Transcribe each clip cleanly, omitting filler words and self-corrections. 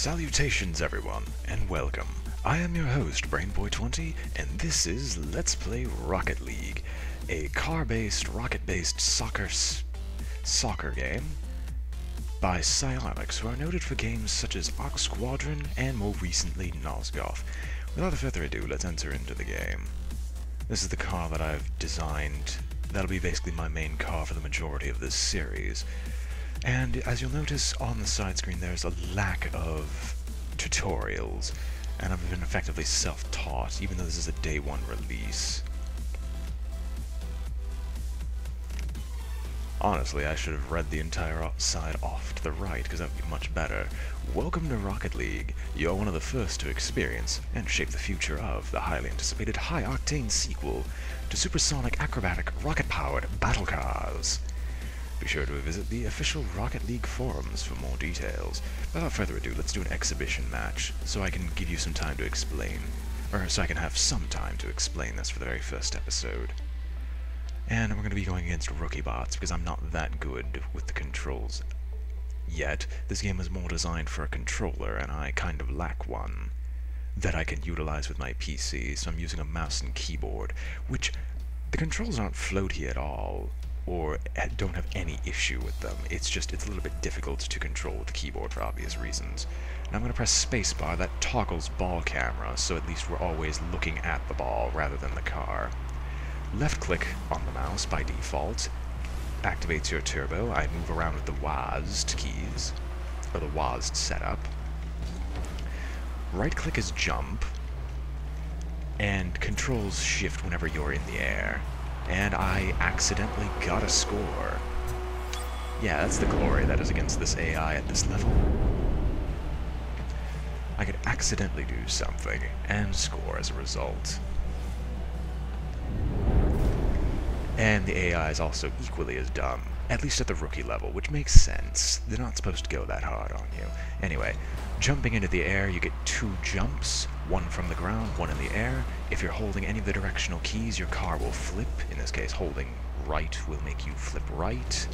Salutations everyone, and welcome. I am your host, BrainBoy20, and this is Let's Play Rocket League, a car-based, rocket-based soccer game by Psyonix, who are noted for games such as Arc Squadron and more recently Nosgoth. Without further ado, let's enter into the game. This is the car that I've designed. That'll be basically my main car for the majority of this series. And as you'll notice on the side screen, there's a lack of tutorials, and I've been effectively self-taught, even though this is a day one release. Honestly, I should have read the entire side off to the right, because that would be much better. Welcome to Rocket League. You're one of the first to experience and shape the future of the highly anticipated high-octane sequel to supersonic acrobatic rocket-powered battle cars. Be sure to visit the official Rocket League forums for more details. Without further ado, let's do an exhibition match, so I can give you some time to explain. Or so I can have some time to explain this for the very first episode. And we're going to be going against rookie bots, because I'm not that good with the controls yet. This game is more designed for a controller, and I kind of lack one that I can utilize with my PC, so I'm using a mouse and keyboard, which the controls aren't floaty at all, or don't have any issue with them. It's a little bit difficult to control with the keyboard for obvious reasons. Now I'm going to press spacebar. That toggles ball camera, so at least we're always looking at the ball rather than the car. Left click on the mouse by default activates your turbo. I move around with the WASD keys, or the WASD setup. Right click is jump, and controls shift whenever you're in the air. And I accidentally got a score. Yeah, that's the glory that is against this AI at this level. I could accidentally do something and score as a result. And the AI is also equally as dumb, at least at the rookie level, which makes sense. They're not supposed to go that hard on you. Anyway, jumping into the air, you get 2 jumps, one from the ground, one in the air. If you're holding any of the directional keys, your car will flip. In this case, holding right will make you flip right.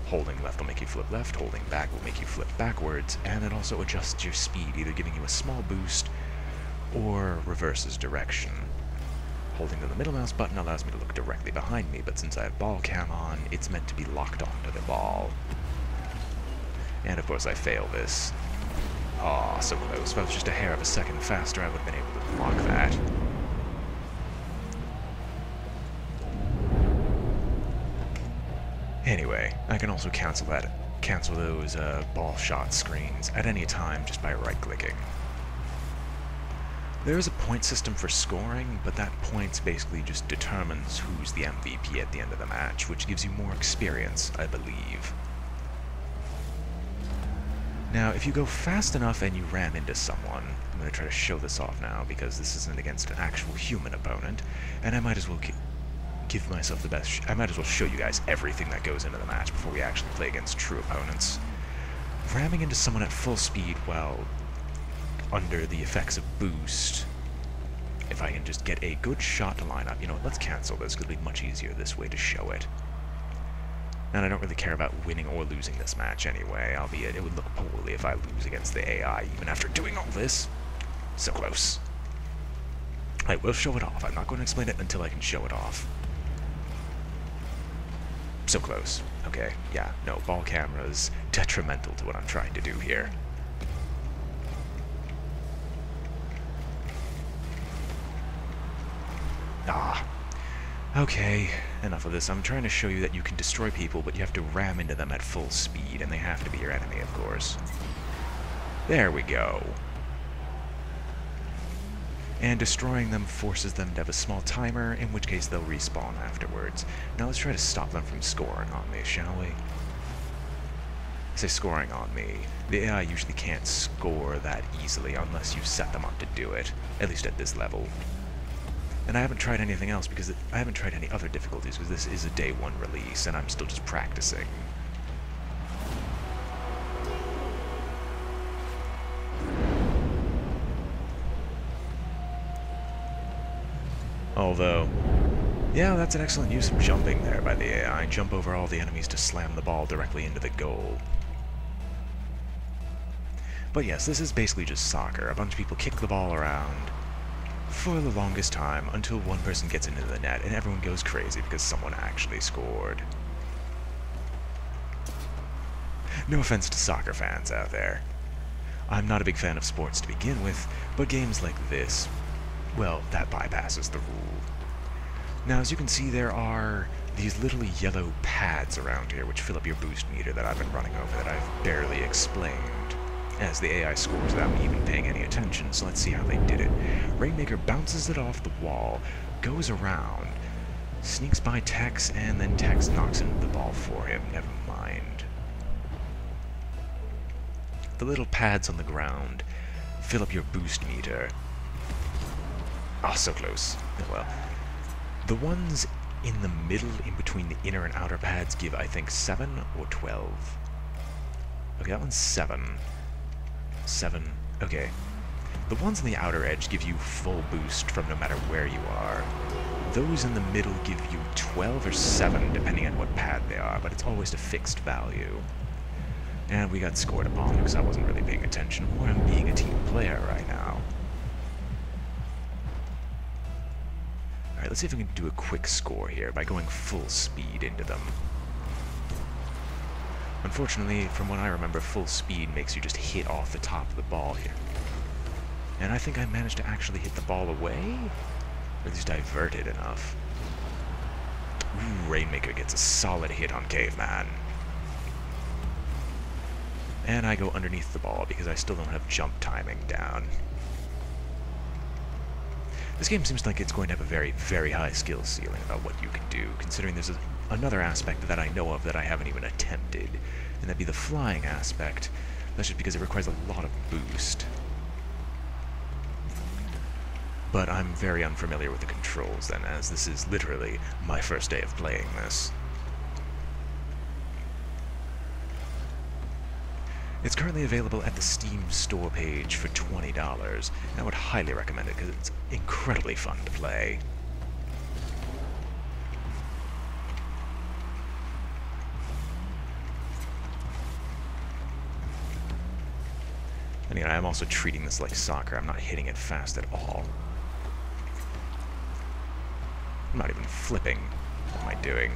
Holding left will make you flip left. Holding back will make you flip backwards. And it also adjusts your speed, either giving you a small boost or reverses direction. Holding the middle mouse button allows me to look directly behind me, but since I have ball cam on, it's meant to be locked onto the ball. And of course I fail this. Aw, so close. If I was just a hair of a second faster, I would have been able to block that. Anyway, I can also cancel those ball shot screens at any time just by right-clicking. There is a point system for scoring, but that points basically just determines who's the MVP at the end of the match, which gives you more experience, I believe. Now, if you go fast enough and you ram into someone, I'm going to try to show this off now because this isn't against an actual human opponent, and I might as well give myself the best I might as well show you guys everything that goes into the match before we actually play against true opponents. Ramming into someone at full speed, well, under the effects of boost, if I can just get a good shot to line up. You know what, let's cancel this, because it'll be much easier this way to show it. And I don't really care about winning or losing this match anyway, albeit it would look poorly if I lose against the AI, even after doing all this. So close. I will show it off. I'm not going to explain it until I can show it off. So close. Okay, yeah, no, ball camera is detrimental to what I'm trying to do here. Ah. Okay, enough of this. I'm trying to show you that you can destroy people, but you have to ram into them at full speed, and they have to be your enemy, of course. There we go. And destroying them forces them to have a small timer, in which case they'll respawn afterwards. Now let's try to stop them from scoring on me, shall we? I say scoring on me. The AI usually can't score that easily unless you set them up to do it, at least at this level. And I haven't tried anything else because I haven't tried any other difficulties because this is a day one release and I'm still just practicing. Although, yeah, that's an excellent use of jumping there by the AI. Jump over all the enemies to slam the ball directly into the goal. But yes, this is basically just soccer. A bunch of people kick the ball around for the longest time until one person gets into the net and everyone goes crazy because someone actually scored. No offense to soccer fans out there. I'm not a big fan of sports to begin with, but games like this, well, that bypasses the rule. Now, as you can see, there are these little yellow pads around here which fill up your boost meter that I've been running over that I've barely explained, as the AI scores without me even paying any attention, so let's see how they did it. Rainmaker bounces it off the wall, goes around, sneaks by Tex, and then Tex knocks into the ball for him. Never mind. The little pads on the ground fill up your boost meter. Ah, so close. Oh well. The ones in the middle, in between the inner and outer pads, give, I think, 7 or 12. Okay, that one's 7. 7. Okay. The ones on the outer edge give you full boost from no matter where you are. Those in the middle give you 12 or 7, depending on what pad they are, but it's always a fixed value. And we got scored upon because I wasn't really paying attention, or I'm being a team player right now. Alright, let's see if we can do a quick score here by going full speed into them. Unfortunately, from what I remember, full speed makes you just hit off the top of the ball here. And I think I managed to actually hit the ball away? Or at least divert it enough. Ooh, Rainmaker gets a solid hit on Caveman. And I go underneath the ball because I still don't have jump timing down. This game seems like it's going to have a very, very high skill ceiling about what you can do, considering there's another aspect that I know of that I haven't even attempted, and that'd be the flying aspect. That's just because it requires a lot of boost. But I'm very unfamiliar with the controls then, as this is literally my first day of playing this. It's currently available at the Steam store page for $20, and I would highly recommend it because it's incredibly fun to play. And again, I'm also treating this like soccer. I'm not hitting it fast at all. I'm not even flipping. What am I doing?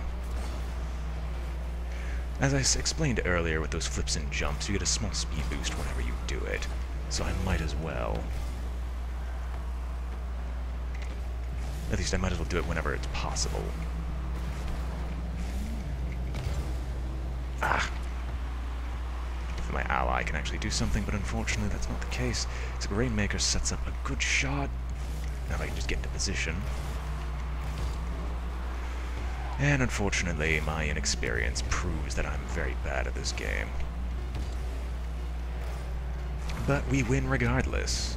As I explained earlier, with those flips and jumps, you get a small speed boost whenever you do it, so I might as well. At least I might as well do it whenever it's possible. Ah! If my ally can actually do something, but unfortunately that's not the case. So Rainmaker sets up a good shot. Now if I can just get into position. And unfortunately, my inexperience proves that I'm very bad at this game. But we win regardless.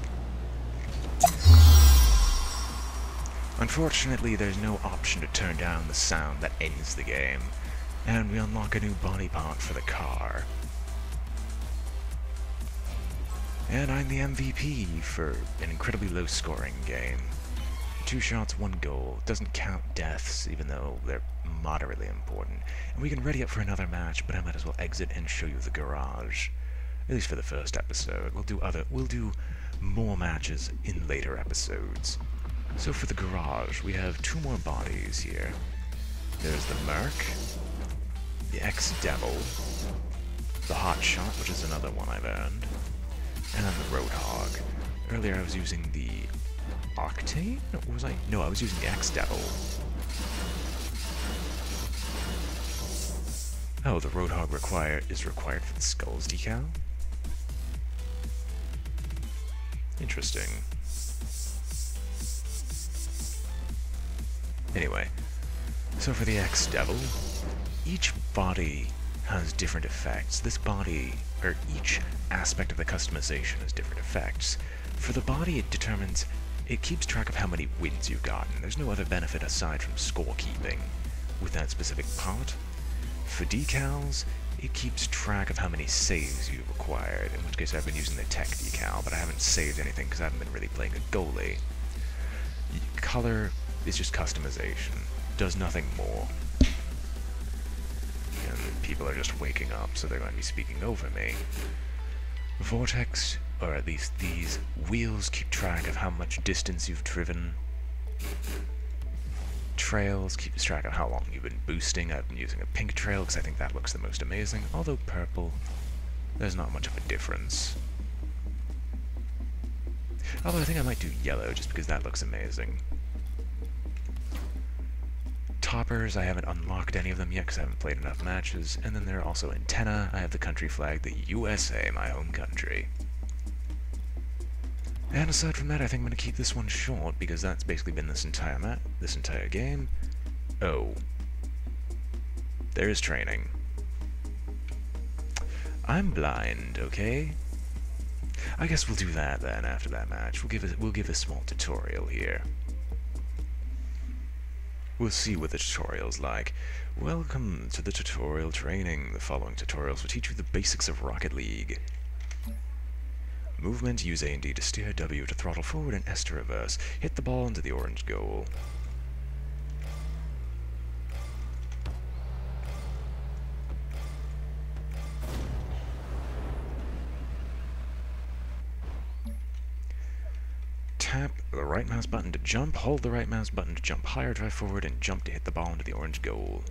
Unfortunately, there's no option to turn down the sound that ends the game, and we unlock a new body part for the car. And I'm the MVP for an incredibly low-scoring game. 2 shots, 1 goal. Doesn't count deaths, even though they're moderately important. And we can ready up for another match, but I might as well exit and show you the garage. At least for the first episode. We'll do more matches in later episodes. So for the garage, we have 2 more bodies here. There's the Merc, the Ex-Devil, the Hot Shot, which is another one I've earned, and the Roadhog. Earlier I was using the Octane? Or was I? No, I was using the Ex-Devil. Oh, the Roadhog is required for the Skulls decal? Interesting. Anyway, so for the Ex-Devil, each body has different effects. This body, or each aspect of the customization has different effects. For the body, it keeps track of how many wins you've gotten. There's no other benefit aside from scorekeeping with that specific part. For decals, it keeps track of how many saves you've acquired, in which case I've been using the tech decal, but I haven't saved anything because I haven't been really playing a goalie. Color is just customization. Does nothing more. And people are just waking up, so they're going to be speaking over me. Vortex, or at least these wheels, keep track of how much distance you've driven. Trails keeps track of how long you've been boosting. I've been using a pink trail because I think that looks the most amazing, although purple, there's not much of a difference. Although I think I might do yellow just because that looks amazing. Toppers, I haven't unlocked any of them yet because I haven't played enough matches. And then there are also antenna. I have the country flag, the USA, my home country. And aside from that, I think I'm going to keep this one short because that's basically been this entire game. Oh. There's training. I'm blind, okay? I guess we'll do that then after that match. We'll give a small tutorial here. We'll see what the tutorial's like. Welcome to the tutorial training. The following tutorials will teach you the basics of Rocket League. Movement, use A and D to steer, W to throttle forward, and S to reverse. Hit the ball into the orange goal. Tap the right mouse button to jump, hold the right mouse button to jump higher, drive forward, and jump to hit the ball into the orange goal.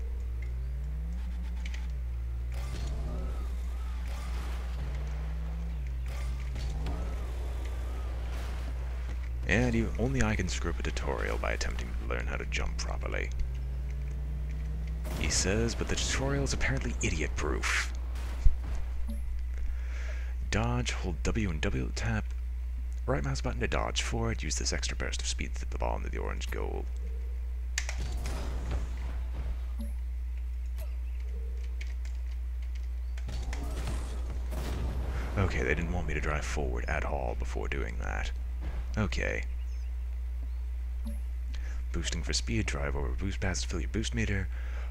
And only I can screw up a tutorial by attempting to learn how to jump properly. He says, but the tutorial is apparently idiot-proof. Dodge, hold W and W tap. Right mouse button to dodge forward, use this extra burst of speed to hit the ball into the orange goal. Okay, they didn't want me to drive forward at all before doing that. Okay. Boosting for speed, drive over boost pads to fill your boost meter.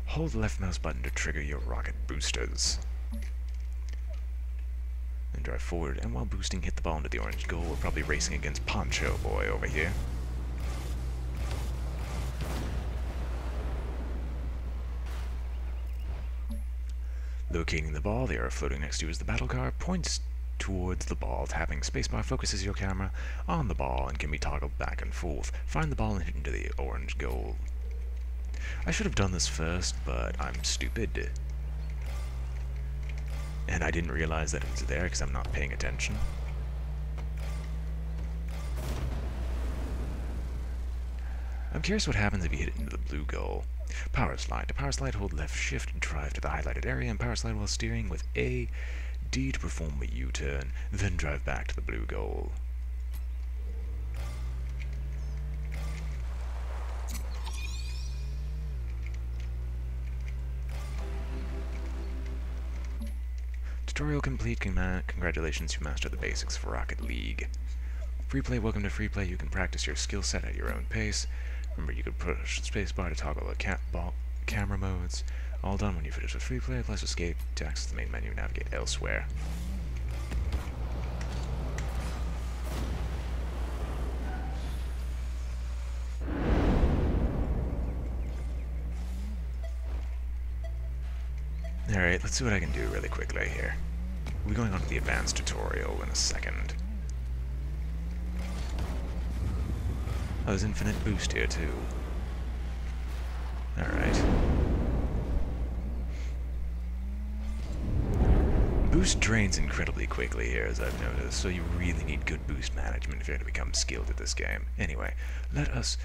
Hold the left mouse button to trigger your rocket boosters. Then drive forward, and while boosting, hit the ball into the orange goal. We're probably racing against Poncho Boy over here. Locating the ball, the arrow floating next to you is the battle car, points towards the ball. Tapping spacebar focuses your camera on the ball and can be toggled back and forth. Find the ball and hit into the orange goal. I should have done this first, but I'm stupid. And I didn't realize that it was there because I'm not paying attention. I'm curious what happens if you hit it into the blue goal. Power slide. To power slide, hold left shift and drive to the highlighted area, and power slide while steering with A, D to perform a U-turn, then drive back to the blue goal. Tutorial complete. Congratulations, you mastered the basics for Rocket League. Free play, welcome to free play. You can practice your skill set at your own pace. Remember, you can push the spacebar to toggle the camera modes. All done when you finish with free play. Press escape to access the main menu and navigate elsewhere. Alright, let's see what I can do really quickly here. We'll be going on to the advanced tutorial in a second. Oh, there's infinite boost here too. Alright. Boost drains incredibly quickly here, as I've noticed, so you really need good boost management if you're going to become skilled at this game. Anyway, let us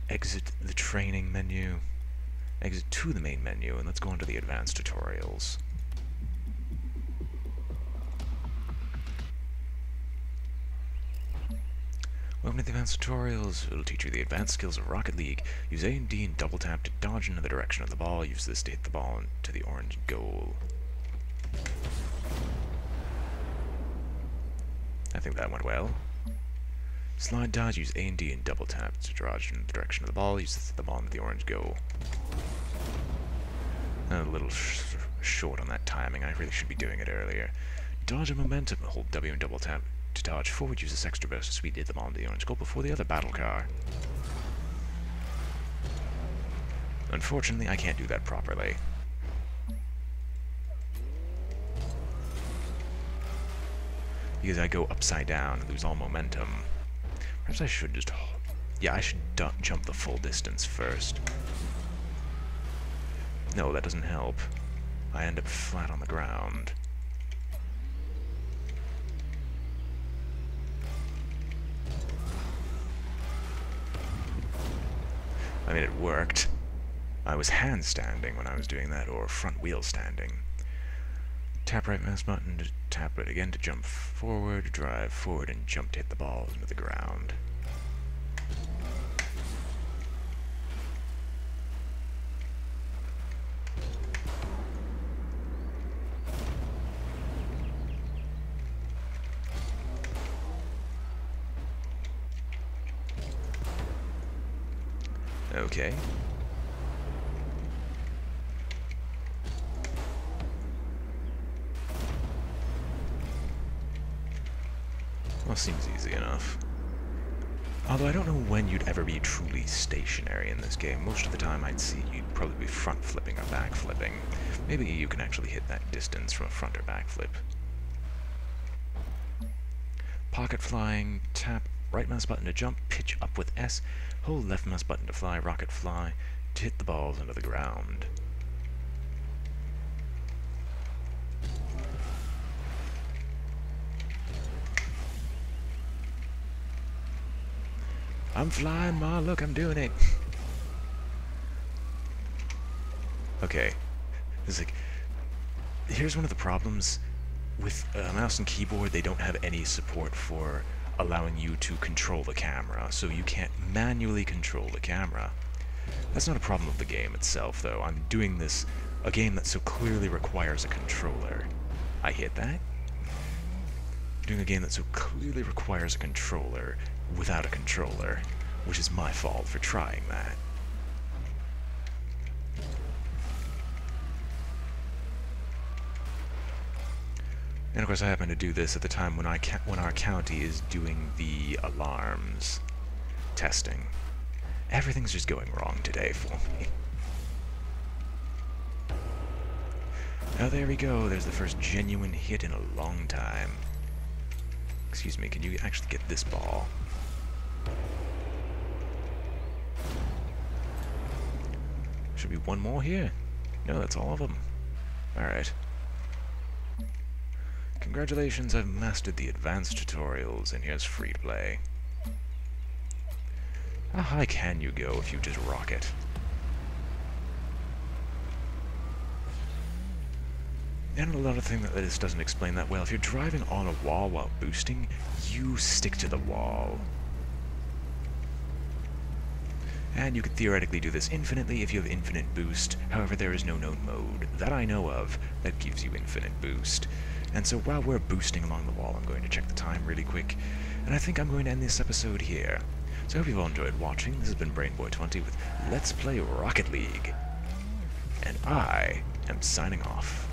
exit the training menu, exit to the main menu, and let's go on to the advanced tutorials. Welcome to the advanced tutorials. It'll teach you the advanced skills of Rocket League. Use A and D and double tap to dodge into the direction of the ball. Use this to hit the ball into the orange goal. I think that went well. Slide dodge, use A and D and double tap to dodge in the direction of the ball. Use this to hit the ball into the orange goal. A little short on that timing. I really should be doing it earlier. Dodge and momentum. Hold W and double tap to dodge forward. Use this extra burst of speed to hit the ball into the orange goal before the other battle car. Unfortunately, I can't do that properly. because I go upside down and lose all momentum. Perhaps I should just... Yeah, I should jump the full distance first. No, that doesn't help. I end up flat on the ground. I mean, it worked. I was handstanding when I was doing that, or front wheel standing. Tap right mouse button to tap it again to jump forward, drive forward, and jump to hit the balls into the ground. Okay. Well, seems easy enough. Although I don't know when you'd ever be truly stationary in this game. Most of the time I'd see you'd probably be front flipping or back flipping. Maybe you can actually hit that distance from a front or back flip. Pocket flying, tap right mouse button to jump, pitch up with S, hold left mouse button to fly, rocket fly, to hit the balls into the ground. I'm flying, Ma, look, I'm doing it. Okay. It's like, here's one of the problems. With mouse and keyboard, they don't have any support for allowing you to control the camera, so you can't manually control the camera. That's not a problem of the game itself, though. I'm doing this, a game that so clearly requires a controller. I hit that? I'm doing a game that so clearly requires a controller without a controller, which is my fault for trying that. And of course I happen to do this at the time when our county is doing the alarms testing. Everything's just going wrong today for me. Oh, there we go. There's the first genuine hit in a long time. Excuse me, can you actually get this ball? Should be one more here. No, that's all of them. Alright. Congratulations, I've mastered the advanced tutorials, and here's free to play. How high can you go if you just rocket? And another thing that this doesn't explain that well, if you're driving on a wall while boosting, you stick to the wall. And you could theoretically do this infinitely if you have infinite boost, however there is no known mode, that I know of, that gives you infinite boost. And so while we're boosting along the wall, I'm going to check the time really quick, and I think I'm going to end this episode here. So I hope you've all enjoyed watching. This has been BrainBoy20 with Let's Play Rocket League. And I am signing off.